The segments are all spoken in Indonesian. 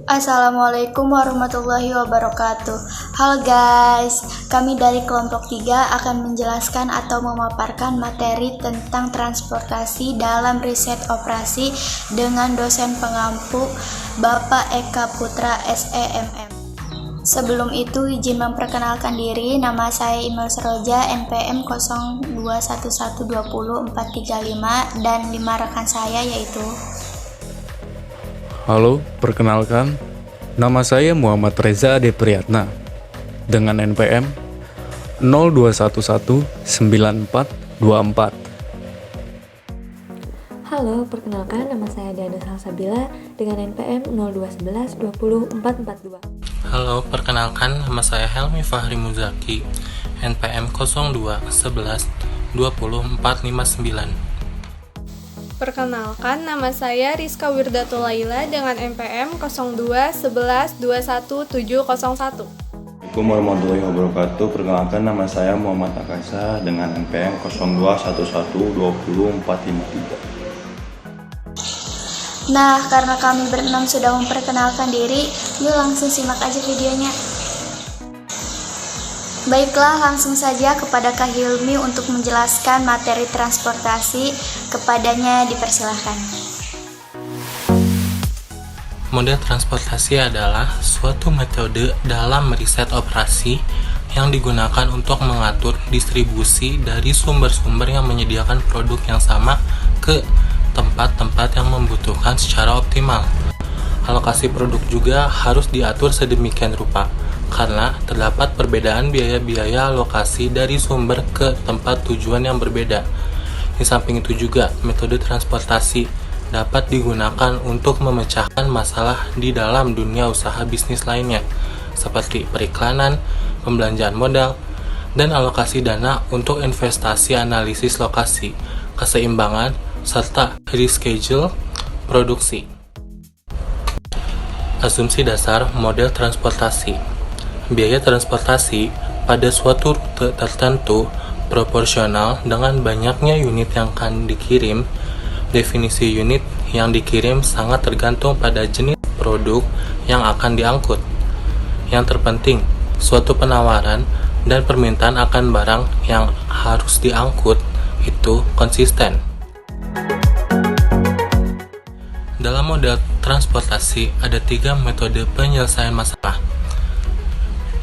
Assalamualaikum warahmatullahi wabarakatuh. Halo guys, kami dari kelompok 3 akan menjelaskan atau memaparkan materi tentang transportasi dalam riset operasi dengan dosen pengampu Bapak Eka Putra SEMM. Sebelum itu izin memperkenalkan diri, nama saya Imel Seroja, NPM 0211200435 dan 5 rekan saya yaitu Halo, perkenalkan, nama saya Muhammad Reza Ade Priyatna dengan NPM 02119424. Halo, perkenalkan, nama saya Diana Salsabila dengan NPM 0211200442. Halo, perkenalkan, nama saya Helmi Fahri Muzaki, NPM 0211200459. Perkenalkan, nama saya Rizka Wirdatul Laila dengan NPM 0211217701. Assalamualaikum warahmatullahi wabarakatuh. Perkenalkan, nama saya Muhammad Akasa dengan NPM 0211204553. Nah, karena kami berenam sudah memperkenalkan diri, yuk langsung simak aja videonya. Baiklah, langsung saja kepada Kak Hilmi untuk menjelaskan materi transportasi. Kepadanya dipersilahkan. Model transportasi adalah suatu metode dalam riset operasi yang digunakan untuk mengatur distribusi dari sumber-sumber yang menyediakan produk yang sama ke tempat-tempat yang membutuhkan secara optimal. Alokasi produk juga harus diatur sedemikian rupa, karena terdapat perbedaan biaya-biaya alokasi dari sumber ke tempat tujuan yang berbeda. Di samping itu juga, metode transportasi dapat digunakan untuk memecahkan masalah di dalam dunia usaha bisnis lainnya, seperti periklanan, pembelanjaan modal, dan alokasi dana untuk investasi analisis lokasi, keseimbangan, serta reschedule produksi. Asumsi dasar model transportasi. Biaya transportasi pada suatu rute tertentu proporsional dengan banyaknya unit yang akan dikirim. Definisi unit yang dikirim sangat tergantung pada jenis produk yang akan diangkut. Yang terpenting, suatu penawaran dan permintaan akan barang yang harus diangkut itu konsisten. Dalam model transportasi ada 3 metode penyelesaian masalah.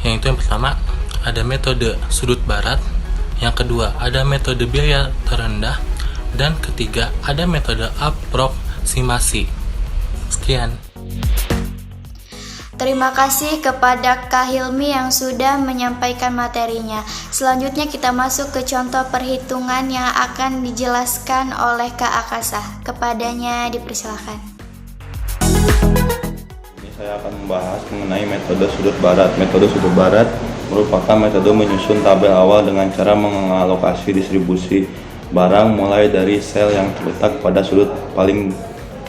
Yang pertama, ada metode sudut barat, yang kedua ada metode biaya terendah, dan ketiga ada metode aproksimasi. Sekian. Terima kasih kepada Kak Hilmi yang sudah menyampaikan materinya. Selanjutnya kita masuk ke contoh perhitungan yang akan dijelaskan oleh Kak Akasa. Kepadanya dipersilahkan. Ini saya akan membahas mengenai metode sudut barat. Metode sudut barat merupakan metode menyusun tabel awal dengan cara mengalokasi distribusi barang mulai dari sel yang terletak pada sudut paling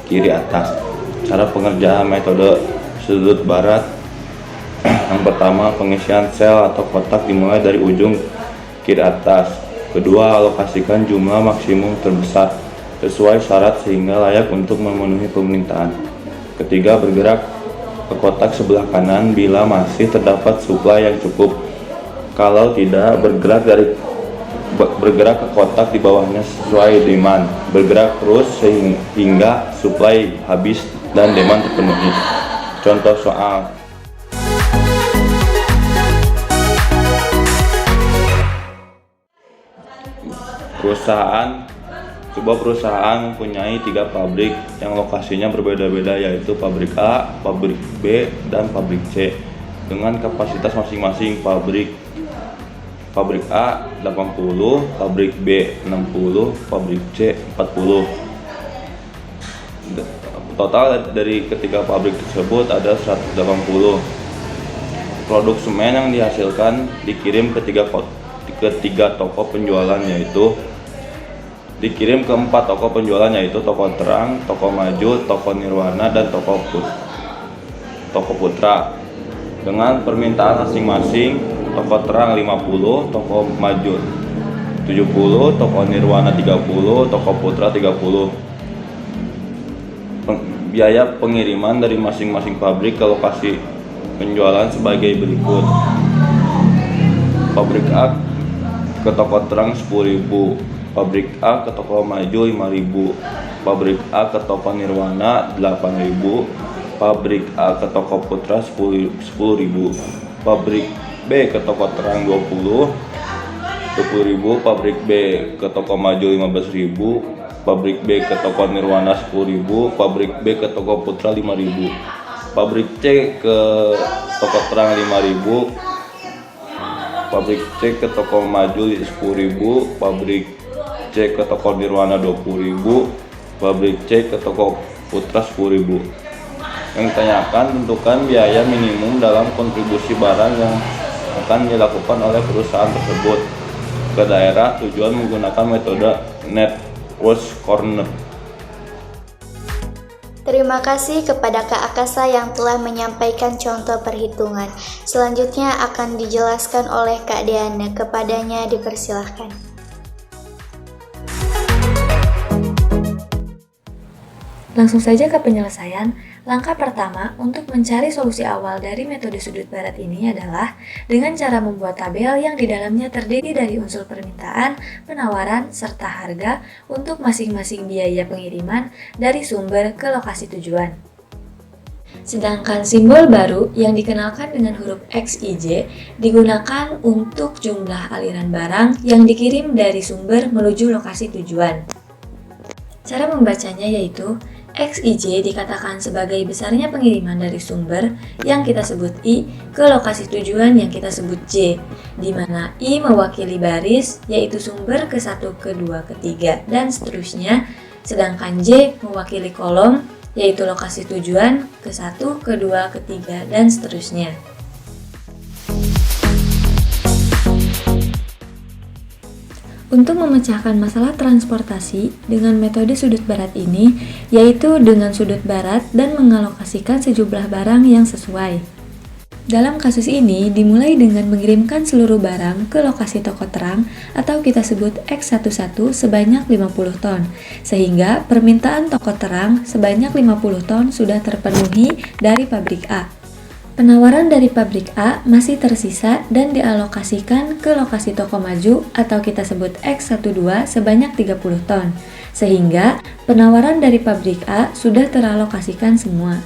kiri atas. Cara pengerjaan metode sudut barat: yang pertama, pengisian sel atau kotak dimulai dari ujung kiri atas. Kedua, alokasikan jumlah maksimum terbesar sesuai syarat sehingga layak untuk memenuhi permintaan. Ketiga, bergerak ke kotak sebelah kanan bila masih terdapat suplai yang cukup. Kalau tidak, bergerak ke kotak di bawahnya sesuai demand. Bergerak terus sehingga suplai habis dan demand terpenuhi. Contoh soal. Sebuah perusahaan mempunyai 3 pabrik yang lokasinya berbeda-beda, yaitu pabrik A, pabrik B, dan pabrik C dengan kapasitas masing-masing. Pabrik A 80, pabrik B 60, pabrik C 40. Total dari ketiga pabrik tersebut ada 180. Produk semen yang dihasilkan dikirim ke tiga toko penjualan, yaitu dikirim ke 4 toko penjualan, yaitu Toko Terang, Toko Maju, Toko Nirwana, dan Toko Putra. Dengan permintaan masing-masing, Toko Terang 50, Toko Maju 70, Toko Nirwana 30, Toko Putra 30. biaya pengiriman dari masing-masing pabrik ke lokasi penjualan sebagai berikut. Pabrik A ke toko terang 10.000, pabrik A ke toko maju 5.000, pabrik A ke toko Nirwana 8.000, pabrik A ke toko Putra 10.000, pabrik B ke toko terang 20.000, pabrik B ke toko maju 15.000, pabrik B ke toko Nirwana 10.000, pabrik B ke toko Putra 5.000, pabrik C ke toko terang 5.000, pabrik C ke toko maju 10.000, pabrik C ke toko Nirwana 20.000, pabrik C ke toko Putra 10.000. Yang ditanyakan, tentukan biaya minimum dalam kontribusi barang yang akan dilakukan oleh perusahaan tersebut ke daerah tujuan menggunakan metode net worth corner. Terima kasih kepada Kak Akasa yang telah menyampaikan contoh perhitungan. Selanjutnya akan dijelaskan oleh Kak Deana. Kepadanya dipersilahkan. Langsung saja ke penyelesaian. Langkah pertama untuk mencari solusi awal dari metode sudut barat ini adalah dengan cara membuat tabel yang di dalamnya terdiri dari unsur permintaan, penawaran, serta harga untuk masing-masing biaya pengiriman dari sumber ke lokasi tujuan. Sedangkan simbol baru yang dikenalkan dengan huruf XIJ digunakan untuk jumlah aliran barang yang dikirim dari sumber menuju lokasi tujuan. Cara membacanya yaitu XIJ dikatakan sebagai besarnya pengiriman dari sumber yang kita sebut I ke lokasi tujuan yang kita sebut J, di mana I mewakili baris yaitu sumber ke-1, ke-2, ke-3, dan seterusnya, sedangkan J mewakili kolom yaitu lokasi tujuan ke-1, ke-2, ke-3, dan seterusnya. Untuk memecahkan masalah transportasi dengan metode sudut barat ini, yaitu dengan sudut barat dan mengalokasikan sejumlah barang yang sesuai. Dalam kasus ini, dimulai dengan mengirimkan seluruh barang ke lokasi toko terang atau kita sebut X11 sebanyak 50 ton, sehingga permintaan toko terang sebanyak 50 ton sudah terpenuhi dari pabrik A. Penawaran dari pabrik A masih tersisa dan dialokasikan ke lokasi toko maju atau kita sebut X12 sebanyak 30 ton, sehingga penawaran dari pabrik A sudah teralokasikan semua.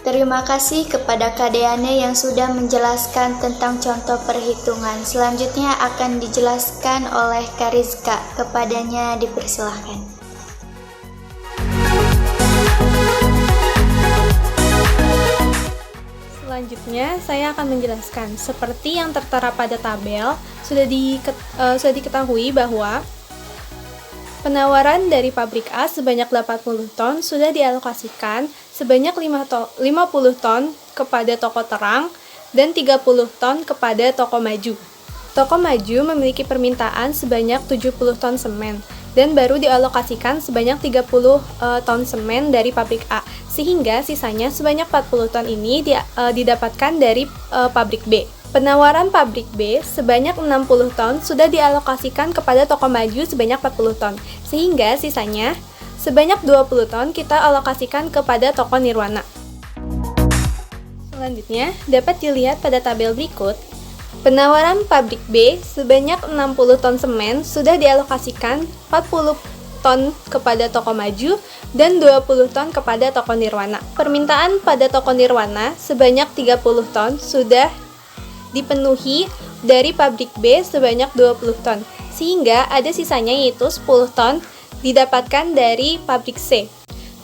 Terima kasih kepada Kak Deana yang sudah menjelaskan tentang contoh perhitungan. Selanjutnya akan dijelaskan oleh Kak Rizka. Kepadanya dipersilahkan. Selanjutnya, saya akan menjelaskan seperti yang tertera pada tabel. Sudah diketahui bahwa penawaran dari pabrik A sebanyak 80 ton sudah dialokasikan sebanyak 50 ton kepada toko terang dan 30 ton kepada toko maju. Toko maju memiliki permintaan sebanyak 70 ton semen dan baru dialokasikan sebanyak 30 ton semen dari pabrik A, sehingga sisanya sebanyak 40 ton ini didapatkan dari pabrik B. Penawaran pabrik B sebanyak 60 ton sudah dialokasikan kepada toko maju sebanyak 40 ton, sehingga sisanya sebanyak 20 ton kita alokasikan kepada toko Nirwana. Selanjutnya, dapat dilihat pada tabel berikut. Penawaran pabrik B sebanyak 60 ton semen sudah dialokasikan 40 ton kepada toko maju dan 20 ton kepada toko Nirwana. Permintaan pada toko Nirwana sebanyak 30 ton sudah dipenuhi dari pabrik B sebanyak 20 ton, sehingga ada sisanya yaitu 10 ton didapatkan dari pabrik C.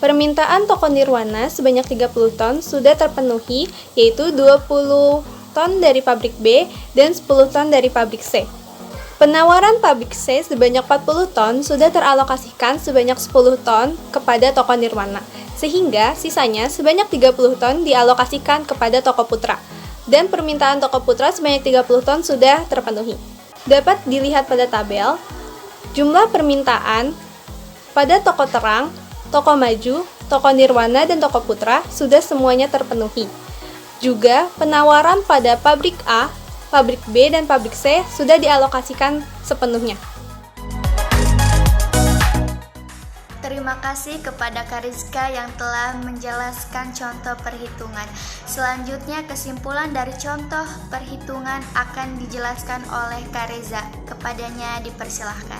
Permintaan toko Nirwana sebanyak 30 ton sudah terpenuhi yaitu 20 ton dari pabrik B dan 10 ton dari pabrik C. Penawaran pabrik C sebanyak 40 ton sudah teralokasikan sebanyak 10 ton kepada toko Nirwana, sehingga sisanya sebanyak 30 ton dialokasikan kepada toko Putra. Dan permintaan toko Putra sebanyak 30 ton sudah terpenuhi. Dapat dilihat pada tabel, jumlah permintaan pada toko terang, toko maju, toko Nirwana, dan toko Putra sudah semuanya terpenuhi. Juga penawaran pada pabrik A, pabrik B, dan pabrik C sudah dialokasikan sepenuhnya. Terima kasih kepada Kak Rizka yang telah menjelaskan contoh perhitungan. Selanjutnya, kesimpulan dari contoh perhitungan akan dijelaskan oleh Kak Reza. Kepadanya dipersilahkan.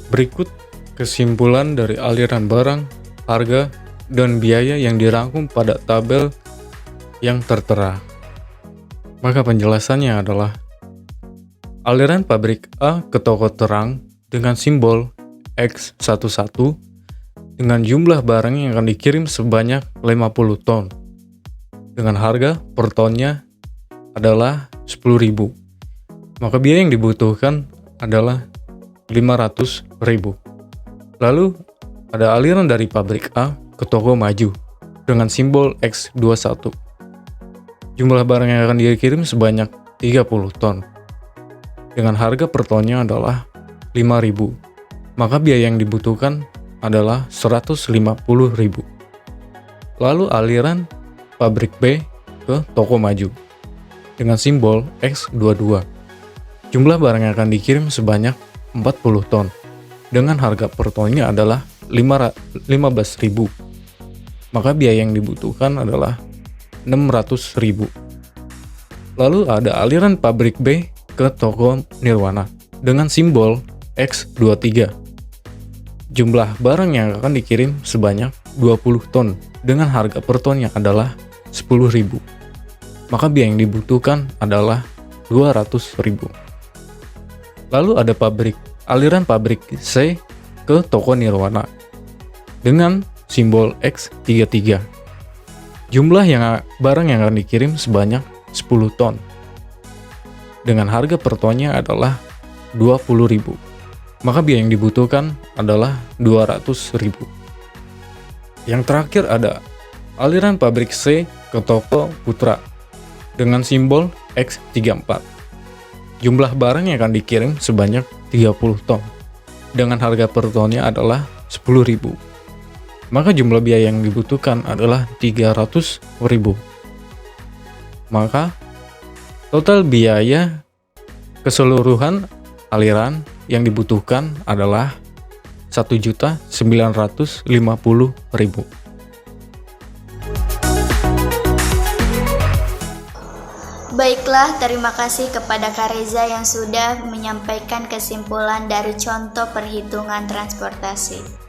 Berikut kesimpulan dari aliran barang, harga, dan biaya yang dirangkum pada tabel yang tertera. Maka penjelasannya adalah aliran pabrik A ke toko terang dengan simbol X11 dengan jumlah barang yang akan dikirim sebanyak 50 ton dengan harga per tonnya adalah 10.000. Maka biaya yang dibutuhkan adalah 500.000. Lalu ada aliran dari pabrik A ke toko maju dengan simbol X21. Jumlah barang yang akan dikirim sebanyak 30 ton. Dengan harga per tonnya adalah 5.000. Maka biaya yang dibutuhkan adalah 150.000. Lalu aliran pabrik B ke toko maju dengan simbol X22. Jumlah barang yang akan dikirim sebanyak 40 ton. Dengan harga per tonnya adalah 15.000. Maka biaya yang dibutuhkan adalah 600.000. Lalu ada aliran pabrik B ke toko Nirwana dengan simbol X23. Jumlah barang yang akan dikirim sebanyak 20 ton dengan harga per tonnya adalah 10.000. Maka biaya yang dibutuhkan adalah 200.000. Lalu ada aliran pabrik C ke toko Nirwana dengan simbol X33. Jumlah barang yang akan dikirim sebanyak 10 ton. Dengan harga per tonnya adalah 20.000. Maka biaya yang dibutuhkan adalah 200.000. Yang terakhir ada aliran pabrik C ke toko Putra dengan simbol X34. Jumlah barang yang akan dikirim sebanyak 30 ton. Dengan harga per tonnya adalah 10.000. Maka jumlah biaya yang dibutuhkan adalah 300.000. Maka total biaya keseluruhan aliran yang dibutuhkan adalah 1.950.000. Baiklah, terima kasih kepada Kak Reza yang sudah menyampaikan kesimpulan dari contoh perhitungan transportasi.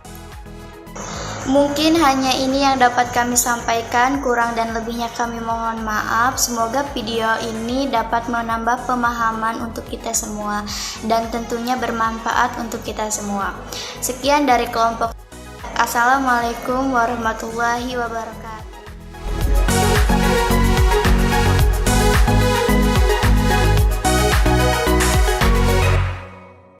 Mungkin hanya ini yang dapat kami sampaikan, kurang dan lebihnya kami mohon maaf. Semoga video ini dapat menambah pemahaman untuk kita semua dan tentunya bermanfaat untuk kita semua. Sekian dari kelompok. Assalamualaikum warahmatullahi wabarakatuh.